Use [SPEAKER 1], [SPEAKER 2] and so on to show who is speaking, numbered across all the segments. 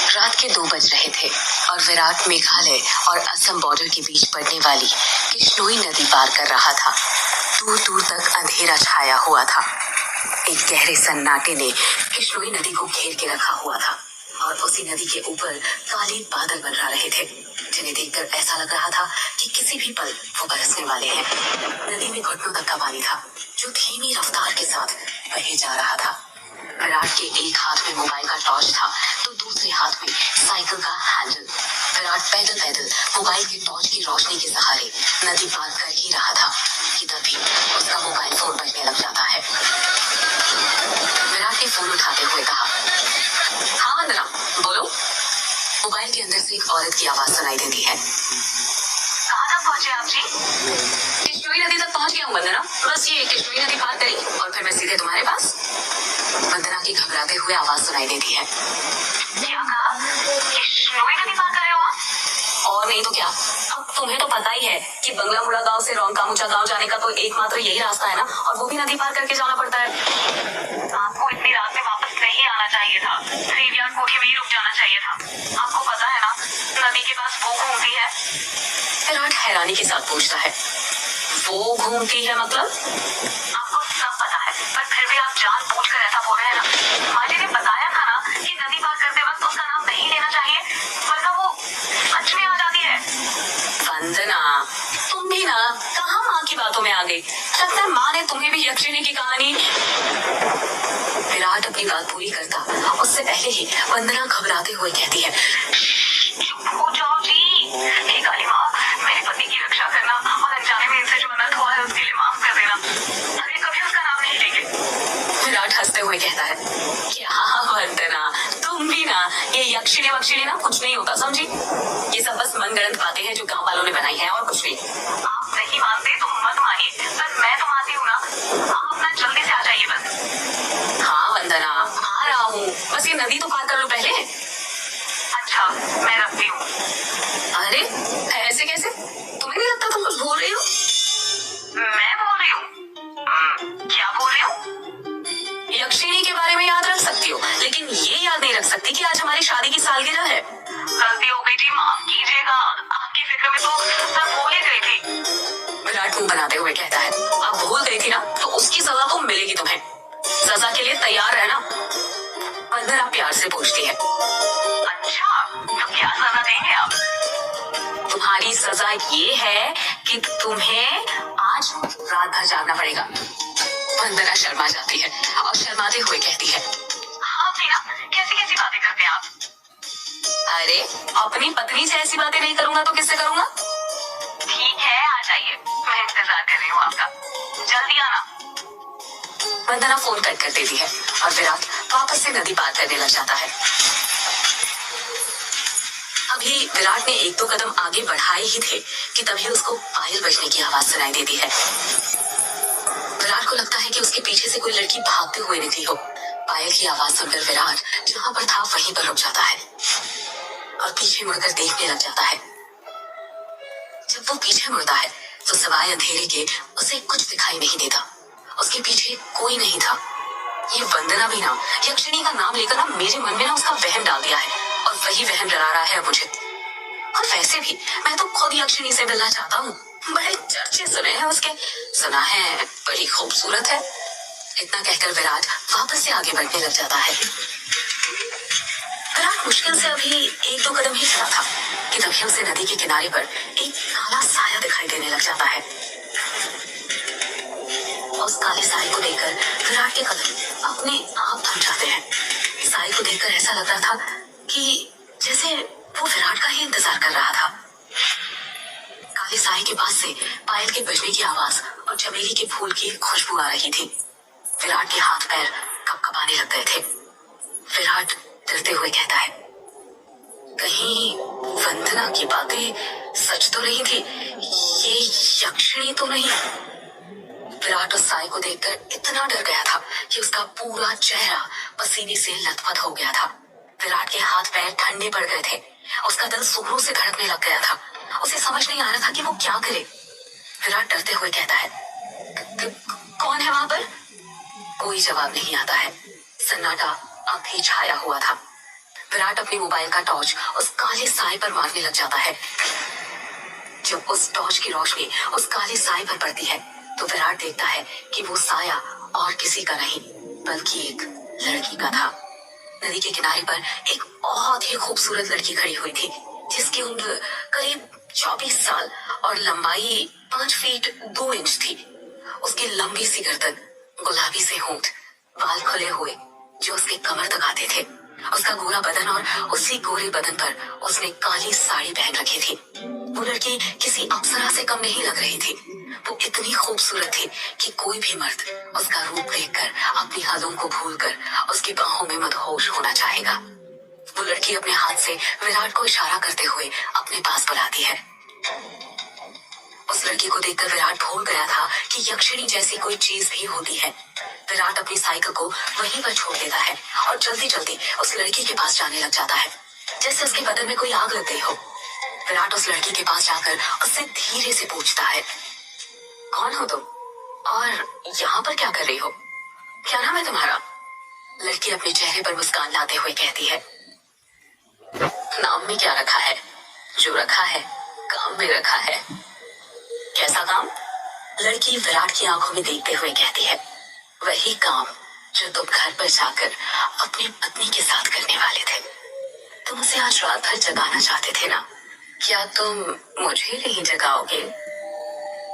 [SPEAKER 1] रात के 2 बज रहे थे और विराट मेघालय और असम बॉर्डर के बीच पड़ने वाली किश्नोई नदी पार कर रहा था। दूर दूर तक अंधेरा छाया हुआ था। एक गहरे सन्नाटे ने किश्नोई नदी को घेर के रखा हुआ था और उसी नदी के ऊपर काले बादल मंडरा रहे थे, जिन्हें देखकर ऐसा लग रहा था कि किसी भी पल वो बरसने वाले हैं। नदी में घुटनों तक का पानी था, जो धीमी रफ्तार के साथ बहे जा रहा था। विराट के एक हाथ में मोबाइल का टॉर्च था तो दूसरे हाथ में साइकिल का हैंडल। विराट पैदल पैदल मोबाइल के टॉर्च की रोशनी के सहारे नदी पार कर ही रहा था कि तभी उसका मोबाइल फोन बजने लग जाता है। विराट ने फोन उठाते हुए कहा, हाँ वंदना, बोलो। मोबाइल के अंदर से एक औरत की आवाज सुनाई देती है। कहाँ तक पहुंचे आप जी? किश्नोई नदी तक पहुंच गया हूँ वंदना, बस ये किश्नोई नदी पार करी और फिर मैं सीधे तुम्हारे पास। वंदना की घबराते हुए आवाज सुनाई देती है। क्या कहा? किश्नोई नदी पार कर रहे हो आप? और नहीं तो क्या, अब तुम्हें तो पता ही है कि बंगला मुड़ा गांव से रोंगकामुचा गांव जाने का तो एकमात्र यही रास्ता है ना, और वो भी नदी पार करके जाना पड़ता है। आपको इतनी रात में वापस नहीं आना चाहिए था, ग्रेवयार्ड कोठी में ही रुक जाना चाहिए था। आपको पता है ना, नदी के पास वो घूमती है। विराट हैरानी के साथ पूछता है, वो घूमती है मतलब? आपको सब पता है, पर फिर भी आप जानबूझकर ऐसा बोल रहे हैं ना। माजी ने बताया था ना कि नदी पार करते वक्त उसका नाम नहीं लेना चाहिए, वरना वो सच में आ जाती है। वंदना, तुम भी ना कहाँ माँ की बातों में आ गई। लगता है माँ ने तुम्हें भी यक्षिणी की कहानी। विराट अपनी बात पूरी करता उससे पहले ही वंदना घबराते हुए कहती है, चुप हो जाओ जी। हे काली माँ, मेरे पति की रक्षा करना और अनजाने में इनसे जो अनर्थ हुआ है उसके लिए माफ कर देना। अरे कभी उसका नाम नहीं लेंगे। विराट हंसते हुए कहता है, क्या वंदना, तुम भी ना ये यक्षिणी वक्षिणी ना कुछ नहीं होता, समझी? ये सब बस मनगढ़ंत बातें हैं जो गांव वालों ने बनाई हैं और कुछ नहीं। आप नहीं मानते तो मत मानिए, पर मैं तो मानती हूँ ना। आप अपना जल्दी से आ जाइए बस। हाँ वंदना, आ रहा हूँ, बस ये नदी तो पार कर लो पहले। अच्छा, मैं रखती हूँ। अरे ऐसे कैसे? तुम्हें नहीं लगता तुम कुछ भूल रही हो? मैं बोल रही हूँ? क्या बोल रही हूँ? यक्षिणी के बारे में याद रख सकती हो, लेकिन ये याद नहीं रख सकती कि आज हमारी शादी की सालगिरह है। गलती हो गई थी, माफ कीजिएगा। आपकी फिक्र में तो मैं भूल ही गई थी। विराट मुंह बनाते हुए कहता है, आप भूल गई थी ना, तो उसकी सजा तो मिलेगी तुम्हें। सजा के लिए तैयार रहना। वंदना प्यार से पूछती है, अच्छा तो क्या सजा देंगे आप? तुम्हारी सजा ये है कि तुम्हें आज रात भर जागना पड़ेगा। वंदना शर्मा जाती है और शर्माते हुए कहती है, हाँ मीना, कैसी कैसी बातें करते हैं आप? अरे अपनी पत्नी से ऐसी बातें नहीं करूंगा तो किससे करूंगा? ठीक है, आ जाइए, मैं इंतजार कर रही हूँ आपका, जल्दी आना। वंदना फोन कट कर देती है और विराट वापस से नदी पार करने लग जाता है। अभी विराट ने 1-2 कदम आगे बढ़ाए ही थे कि तभी उसको पायल बजने की आवाज सुनाई देती है। विराट को लगता है कि उसके पीछे से कोई लड़की भागते हुए निकली हो। पायल की आवाज सुनकर विराट जहाँ पर था वहीं पर रुक जाता है और पीछे मुड़कर देखने लग जाता है। जब वो पीछे मुड़ता है तो सिवाय अंधेरे के उसे कुछ दिखाई नहीं देता। उसके पीछे कोई नहीं था। ये वंदना भी ना यक्षिणी का नाम लेकर ना मेरे मन में ना उसका वहम डाल दिया है और वही वहम डरा रहा है मुझे। और वैसे भी मैं तो खुद यक्षिणी से मिलना चाहता हूँ। बड़े चर्चे सुने हैं उसके, सुना है बड़ी खूबसूरत है। इतना कहकर विराट वापस से आगे बढ़ने लग जाता है। विराट मुश्किल से अभी 1-2 कदम ही चला था कि तभी उसे नदी के किनारे पर एक काला साया दिखाई देने लग जाता है। उस काले साए को देखकर विराट के कदम अपने आप थम जाते हैं। साए को देखकर ऐसा लग रहा था कि जैसे वो विराट का ही इंतजार कर रहा था। काले साए के पास से पायल के बजने की आवाज और चमेली के फूल की खुशबू आ रही थी। विराट के हाथ पैर कपकपाने लग गए थे। विराट डरते हुए कहता है, कहीं वंदना की बातें सच तो नहीं थी, ये यक्षिणी तो नहीं? विराट उस साए को देखकर इतना डर गया था कि उसका पूरा चेहरा पसीने से लथपथ हो गया था। विराट के हाथ पैर ठंडे पड़ गए थे। उसका दिल जोरों से धड़कने लग गया था। उसे समझ नहीं आ रहा था कि वो क्या करे। विराट डरते हुए कहता है, कौन है वहां पर? कोई जवाब नहीं आता है। सन्नाटा अब भी छाया हुआ था। विराट विराट अपने मोबाइल का टॉर्च उस काले साए पर मारने लग जाता है। जब उस टॉर्च की रोशनी उस काले साए पर पड़ती है तो विराट देखता है कि वो साया और किसी का नहीं बल्कि एक लड़की का था। नदी के किनारे पर एक बहुत ही खूबसूरत लड़की खड़ी हुई थी जिसकी उम्र करीब 24 साल और लंबाई 5 फीट 2 इंच थी। उसकी लंबी सी गर्दन, गुलाबी से होंठ, बाल खुले हुए जो उसके कमर तक आते थे, उसका गोरा बदन और उसी गोरे बदन पर उसने काली साड़ी पहन रखी थी। वो लड़की किसी अप्सरा से कम नहीं लग रही थी। वो इतनी खूबसूरत थी कि कोई भी मर्द उसका रूप देखकर अपनी हदों को भूलकर उसकी बाहों में मदहोश होना चाहेगा। वो लड़की अपने हाथ से विराट को इशारा करते हुए अपने पास बुलाती है। उस लड़की को देखकर विराट भूल गया था कि यक्षिणी जैसी कोई चीज भी होती है। विराट अपनी साइकिल को वहीं पर छोड़ देता है और जल्दी जल्दी उस लड़की के पास जाने लग जाता है जैसे उसके बदन में कोई आग लग गई हो। विराट उस लड़की के पास जाकर उससे धीरे से पूछता है, कौन हो तुम और यहाँ पर क्या कर रही हो? क्या नाम है तुम्हारा? लड़की अपने चेहरे पर मुस्कान लाते हुए कहती है, नाम में क्या रखा है? जो रखा है काम में रखा है। कैसा काम? लड़की विराट की आंखों में देखते हुए कहती है, वही काम जो तुम घर पर जाकर अपनी पत्नी के साथ करने वाले थे। तुम उसे आज रात भर जगाना चाहते थे ना? क्या तुम मुझे नहीं जगाओगे?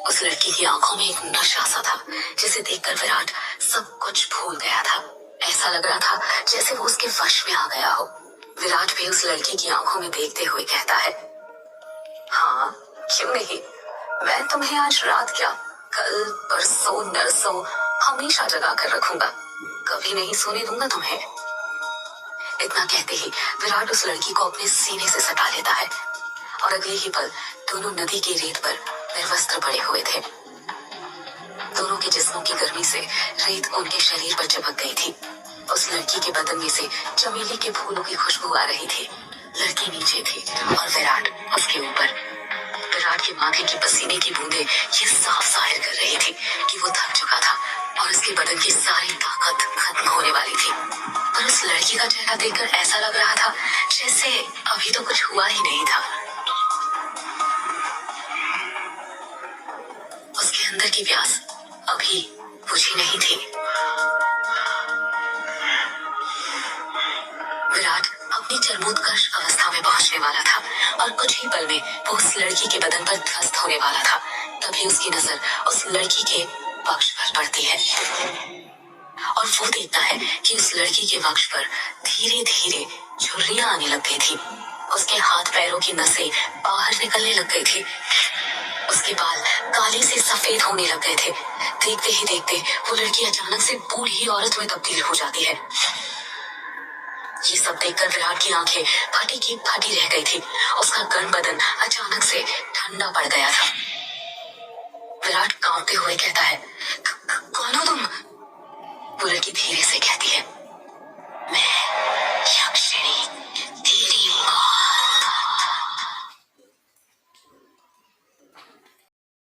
[SPEAKER 1] उस लड़की की आंखों में एक नशा सा था जिसे देखकर विराट सब कुछ भूल गया था। ऐसा लग रहा था जैसे वो उसके वश में आ गया हो। विराट भी उस लड़की की आंखों में देखते हुए कहता है, हाँ क्यों नहीं, मैं तुम्हें आज रात क्या कल परसों नरसों हमेशा जगा कर रखूंगा, कभी नहीं सोने दूंगा तुम्हें। इतना कहते ही विराट उस लड़की को अपने सीने से सटा लेता है और अगले ही पल दोनों नदी की रेत पर निर्वस्त्र पड़े हुए थे। दोनों के जिस्मों की गर्मी से रेत उनके शरीर पर चिपक गई थी। उस लड़की के बदन में से चमेली के फूलों की खुशबू आ रही थी। लड़की नीचे थी और विराट उसके ऊपर। विराट के माथे की पसीने की बूंदें ये साफ जाहिर कर रही थी कि वो थक चुका था और उसके बदन की सारी ताकत खत्म होने वाली थी। पर उस लड़की का चेहरा देखकर ऐसा लग रहा था जैसे अभी तो कुछ हुआ ही नहीं था। उसके अंदर की प्यास अभी बुझी नहीं थी। विराट अपनी चरमोत्कर्ष अवस्था में पहुंचने वाला था और कुछ ही पल में वो उस लड़की के बदन पर ध्वस्त होने वाला था। तभी उसकी नजर उस लड़की के वक्ष पर पड़ती है और वो देखता है कि उस लड़की के वक्ष पर धीरे धीरे झुर्रियां आने लग गई थी। उसके हाथ पैरों की नसें बाहर निकलने लग गई थी। उसके बाल काले से सफेद होने लग गए थे। देखते ही देखते वो लड़की अचानक से बूढ़ी औरत में तब्दील हो जाती है। ये सब देखकर विराट की आंखें फटी की फटी रह गई थी। उसका गर्म बदन अचानक से ठंडा पड़ गया था। विराट कांपते हुए कहता है, कौन हो तुम? वो लड़की धीरे से कहती